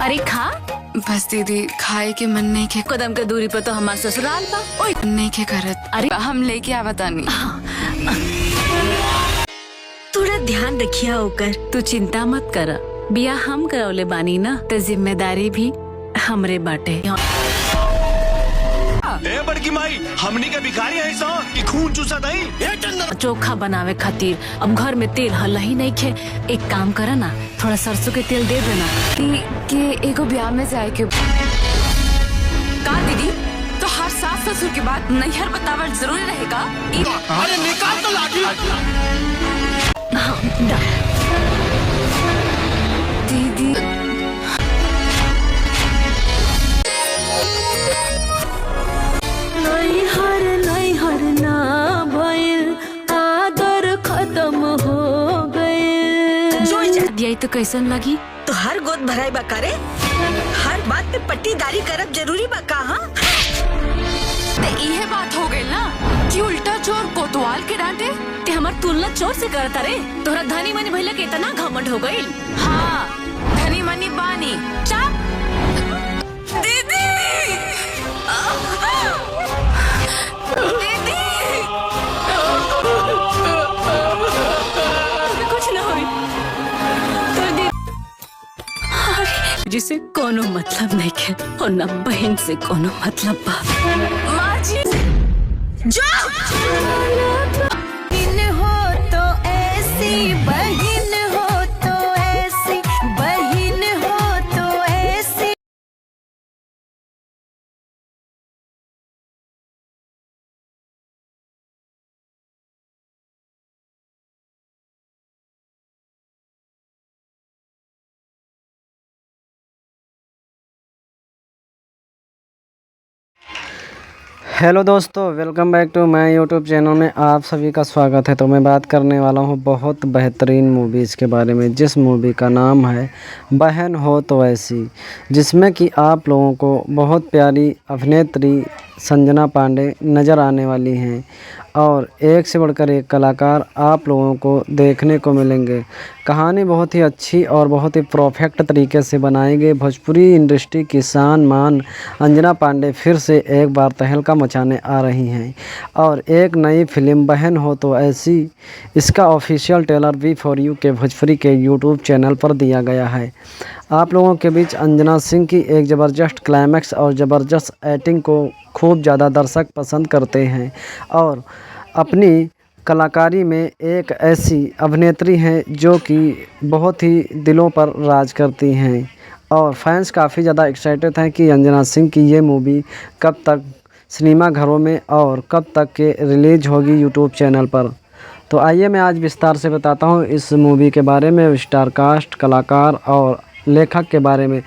अरे खा। बस दीदी खाए के मन नहीं के कदम के दूरी पर तो हमार ससुराल बा। ओए नहीं के करत। अरे हम लेके आवता नहीं। थोड़ा ध्यान रखिया होकर। तू चिंता मत कर, बिया हम करौले बानी ना, तो जिम्मेदारी भी हमरे बाटे। ए बड़की माई, हमनी के भिखारी है सो कि खून चूसा दई। चोखा बनावे खातिर अब घर में तेल हल्ला ही नहीं खे। एक काम करा ना, थोड़ा सरसों के तेल दे देना। कि एगो ब्याह में जाए के का दीदी, तो हर सास ससुर के बाद नैहर बतावल जरूरी रहेगा। अरे निकाल तो लाठी। दीदी नैहर ना भइल, आदर खत्म हो गइल। यही तो कैसन लगी? तो हर गोद भराई बा करे, हर बात पे पट्टीदारी करब जरूरी बा का? हाँ इहे बात हो गई ना कि उल्टा चोर कोतवाल के डांटे। ते हमार तुलना चोर से करता रे। तोरा धनी मनी भइला के इतना घमंड हो गइल। हाँ धनी मनी बानी। चाप दीदी। कुछ ना होई। जिसे कोनो मतलब नहीं है और न बहन से कोनो मतलब बा। माँ जी बहन हो तो ऐसी, बहन हो तो ऐसी, बहन हो तो ऐसी। हेलो दोस्तों, welcome back to my YouTube channel में आप सभी का स्वागत है। तो मैं बात करने वाला हूं बहुत बेहतरीन मूवीज़ के बारे में, जिस मूवी का नाम है बहन हो तो ऐसी, जिसमें कि आप लोगों को बहुत प्यारी अभिनेत्री संजना पांडे नज़र आने वाली हैं और एक से बढ़कर एक कलाकार आप लोगों को देखने को मिलेंगे। कहानी बहुत ही अच्छी और बहुत ही परफेक्ट तरीके से बनाई गई। भोजपुरी इंडस्ट्री की शान मान अंजना पांडे फिर से एक बार तहलका मचाने आ रही हैं और एक नई फिल्म बहन हो तो ऐसी, इसका ऑफिशियल ट्रेलर V4U के भोजपुरी के यूट्यूब चैनल पर दिया गया है। आप लोगों के बीच अंजना सिंह की एक ज़बरदस्त क्लाइमैक्स और ज़बरदस्त एक्टिंग को खूब ज़्यादा दर्शक पसंद करते हैं और अपनी कलाकारी में एक ऐसी अभिनेत्री हैं जो कि बहुत ही दिलों पर राज करती हैं और फैंस काफ़ी ज़्यादा एक्साइटेड हैं कि अंजना सिंह की ये मूवी कब तक सिनेमा घरों में और कब तक के रिलीज होगी यूट्यूब चैनल पर। तो आइए मैं आज विस्तार से बताता हूँ इस मूवी के बारे में, स्टार कास्ट, कलाकार और लेखक के बारे में।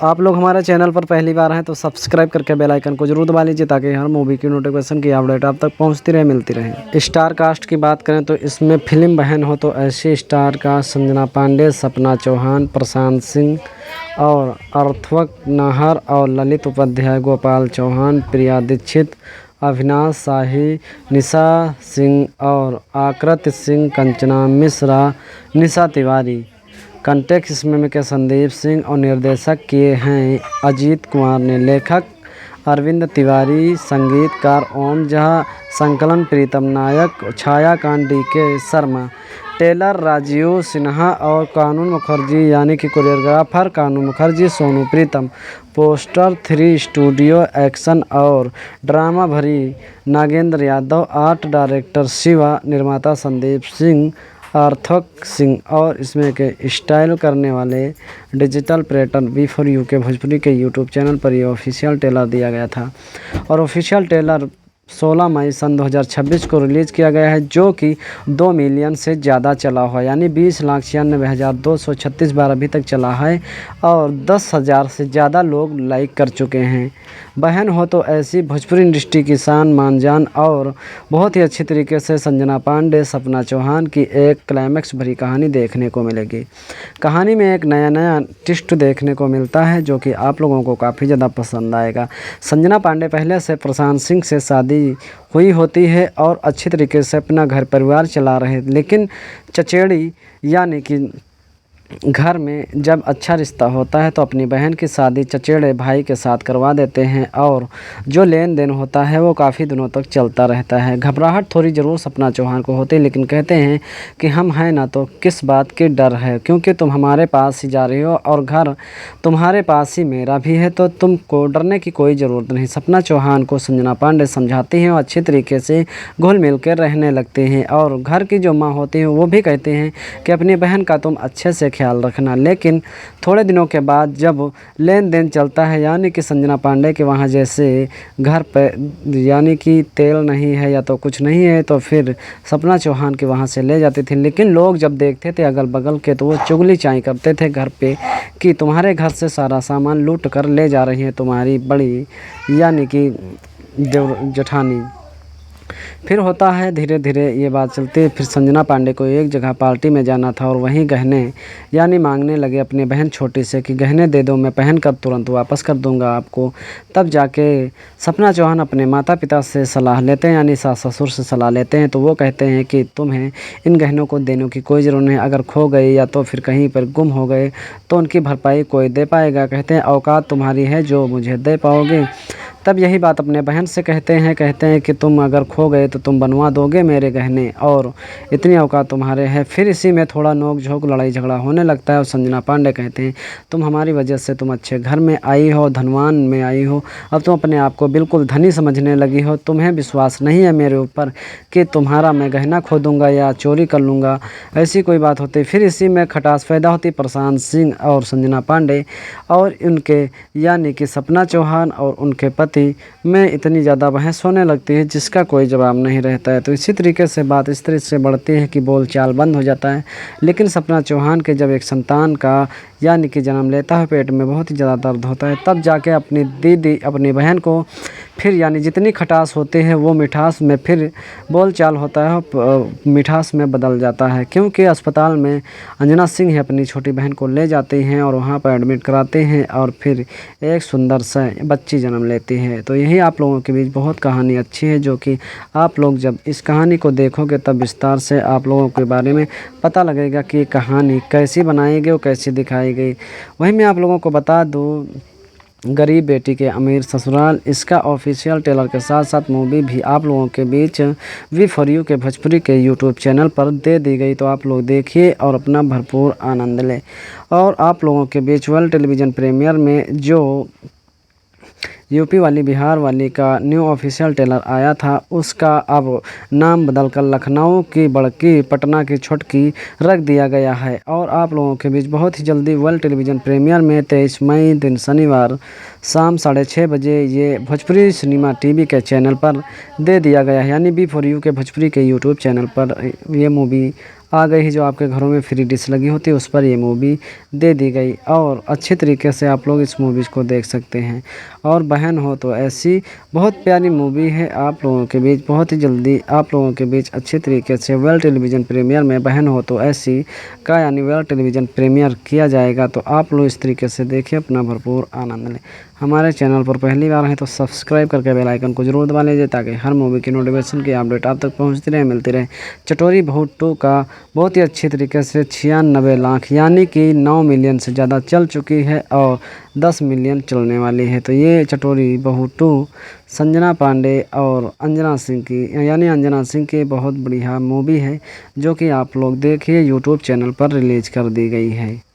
आप लोग हमारे चैनल पर पहली बार हैं तो सब्सक्राइब करके बेल आइकन को जरूर दबा लीजिए ताकि हर मूवी की नोटिफिकेशन की अपडेट आप तक पहुंचती रहे, मिलती रहे। स्टार कास्ट की बात करें तो इसमें फिल्म बहन हो तो ऐसी स्टार कास्ट संजना पांडे, सपना चौहान, प्रशांत सिंह और अर्थवक नाहर और ललित उपाध्याय, गोपाल चौहान, प्रिया दीक्षित, अविनाश शाही, निशा सिंह और आकृति सिंह, कंचना मिश्रा, निशा तिवारी। कंटेक्स्ट इसमें के संदीप सिंह और निर्देशक किए हैं अजीत कुमार ने। लेखक अरविंद तिवारी, संगीतकार ओम झा, संकलन प्रीतम नायक, छायाकांत DK शर्मा, टेलर राजीव सिन्हा और कानून मुखर्जी यानी कि कोरियोग्राफर कानून मुखर्जी सोनू प्रीतम, पोस्टर 3 स्टूडियो एक्शन और ड्रामा भरी नागेंद्र यादव, आर्ट डायरेक्टर शिवा, निर्माता संदीप सिंह, अर्थक सिंह और इसमें के स्टाइल करने वाले डिजिटल प्लेटन V4U के भोजपुरी के यूट्यूब चैनल पर ये ऑफिशियल ट्रेलर दिया गया था और ऑफिशियल ट्रेलर 16 मई सन 2026 को रिलीज़ किया गया है, जो कि 2 मिलियन से ज़्यादा चला हुआ, यानी 20,96,236 बार अभी तक चला है और 10,000 से ज़्यादा लोग लाइक कर चुके हैं। बहन हो तो ऐसी भोजपुरी इंडस्ट्री की शान मान जान और बहुत ही अच्छी तरीके से संजना पांडे, सपना चौहान की एक क्लाइमैक्स भरी कहानी देखने को मिलेगी। कहानी में एक नया ट्विस्ट देखने को मिलता है जो कि आप लोगों को काफ़ी ज़्यादा पसंद आएगा। संजना पांडे पहले से प्रशांत सिंह से शादी हुई होती है और अच्छी तरीके से अपना घर परिवार चला रहे, लेकिन चचेड़ी यानी कि घर में जब अच्छा रिश्ता होता है तो अपनी बहन की शादी चचेरे भाई के साथ करवा देते हैं और जो लेन देन होता है वो काफ़ी दिनों तक चलता रहता है। घबराहट थोड़ी ज़रूर सपना चौहान को होती है, लेकिन कहते हैं कि हम हैं ना तो किस बात की डर है, क्योंकि तुम हमारे पास ही जा रही हो और घर तुम्हारे पास ही मेरा भी है, तो तुमको डरने की कोई ज़रूरत नहीं। सपना चौहान को संजना पांडे समझाती हैं और अच्छे तरीके से घुल मिल कर रहने लगते हैं। और घर की जो माँ होती है वो भी कहते हैं कि अपनी बहन का तुम अच्छे से ख्याल रखना। लेकिन थोड़े दिनों के बाद जब लेन देन चलता है, यानी कि संजना पांडे के वहाँ जैसे घर पर यानी कि तेल नहीं है या तो कुछ नहीं है, तो फिर सपना चौहान के वहाँ से ले जाती थी। लेकिन लोग जब देखते थे अगल बगल के तो वो चुगली चाई करते थे घर पे कि तुम्हारे घर से सारा सामान लूट कर ले जा रही है तुम्हारी बड़ी यानी कि जेठानी। फिर होता है धीरे धीरे ये बात चलती है। फिर संजना पांडे को एक जगह पार्टी में जाना था और वहीं गहने यानी मांगने लगे अपनी बहन छोटी से कि गहने दे दो, मैं पहन कर तुरंत वापस कर दूंगा आपको। तब जाके सपना चौहान अपने माता पिता से सलाह लेते हैं, यानी सास ससुर से सलाह लेते हैं। तो वो कहते हैं कि तुम्हें इन गहनों को देने की कोई ज़रूरत नहीं, अगर खो गए या तो फिर कहीं पर गुम हो गए तो उनकी भरपाई कोई दे पाएगा। कहते हैं औकात तुम्हारी है जो मुझे दे पाओगे। तब यही बात अपने बहन से कहते हैं कि तुम अगर खो गए तो तुम बनवा दोगे मेरे गहने, और इतनी औकात तुम्हारे है। फिर इसी में थोड़ा नोक झोंक लड़ाई झगड़ा होने लगता है और संजना पांडे कहते हैं तुम हमारी वजह से तुम अच्छे घर में आई हो, धनवान में आई हो, अब तुम अपने आप को बिल्कुल धनी समझने लगी हो। तुम्हें विश्वास नहीं है मेरे ऊपर कि तुम्हारा मैं गहना खो दूँगा या चोरी कर लूँगा, ऐसी कोई बात होती। फिर इसी में खटास पैदा होती प्रशांत सिंह और संजना पांडे और उनके यानी कि सपना चौहान और उनके पति में इतनी ज़्यादा बहस होने लगती है जिसका कोई जवाब नहीं रहता है। तो इसी तरीके से बात इस तरह से बढ़ती है कि बोलचाल बंद हो जाता है। लेकिन सपना चौहान के जब एक संतान का यानी कि जन्म लेता है पेट में बहुत ही ज़्यादा दर्द होता है, तब जाके अपनी दीदी अपनी बहन को फिर यानी जितनी खटास होती है वो मिठास में फिर बोलचाल होता है मिठास में बदल जाता है, क्योंकि अस्पताल में अंजना सिंह अपनी छोटी बहन को ले जाते हैं और वहाँ पर एडमिट कराते हैं और फिर एक सुंदर सा बच्ची जन्म लेती है। तो यही आप लोगों के बीच बहुत कहानी अच्छी है, जो कि आप लोग जब इस कहानी को देखोगे तब विस्तार से आप लोगों के बारे में पता लगेगा कि ये कहानी कैसी बनाई गई और कैसी दिखाई गई। वहीं मैं आप लोगों को बता दूँ गरीब बेटी के अमीर ससुराल, इसका ऑफिशियल ट्रेलर के साथ साथ मूवी भी आप लोगों के बीच वी4यू के भोजपुरी के यूट्यूब चैनल पर दे दी गई। तो आप लोग देखिए और अपना भरपूर आनंद लें। और आप लोगों के बीच वर्ल्ड टेलीविज़न प्रीमियर में जो यूपी वाली बिहार वाली का न्यू ऑफिशियल ट्रेलर आया था उसका अब नाम बदलकर लखनऊ की बड़की पटना की छोटकी रख दिया गया है। और आप लोगों के बीच बहुत ही जल्दी वर्ल्ड टेलीविज़न प्रीमियर में 23 मई दिन शनिवार शाम 6:30 बजे ये भोजपुरी सिनेमा टीवी के चैनल पर दे दिया गया है, यानी वी4यू के भोजपुरी के यूट्यूब चैनल पर ये मूवी आ गई है। जो आपके घरों में फ्री डिश लगी होती है उस पर ये मूवी दे दी गई और अच्छे तरीके से आप लोग इस मूवीज़ को देख सकते हैं। और बहन हो तो ऐसी बहुत प्यारी मूवी है, आप लोगों के बीच बहुत ही जल्दी आप लोगों के बीच अच्छे तरीके से वर्ल्ड टेलीविज़न प्रीमियर में बहन हो तो ऐसी का यानी वर्ल्ड टेलीविज़न प्रीमियर किया जाएगा। तो आप लोग इस तरीके से देखिए, अपना भरपूर आनंद लें। हमारे चैनल पर पहली बार हैं तो सब्सक्राइब करके बेल आइकन को जरूर दबा लीजिए ताकि हर मूवी की नोटिफिकेशन की अपडेट आप तक पहुंचती रहे, मिलती रहे। चटोरी बहू 2 का बहुत ही अच्छी तरीके से 96 लाख यानी कि 9 मिलियन से ज़्यादा चल चुकी है और 10 मिलियन चलने वाली है। तो ये चटोरी बहू 2 संजना पांडे और अंजना सिंह की यानी अंजना सिंह की बहुत बढ़िया मूवी है, जो कि आप लोग देखिए यूट्यूब चैनल पर रिलीज़ कर दी गई है।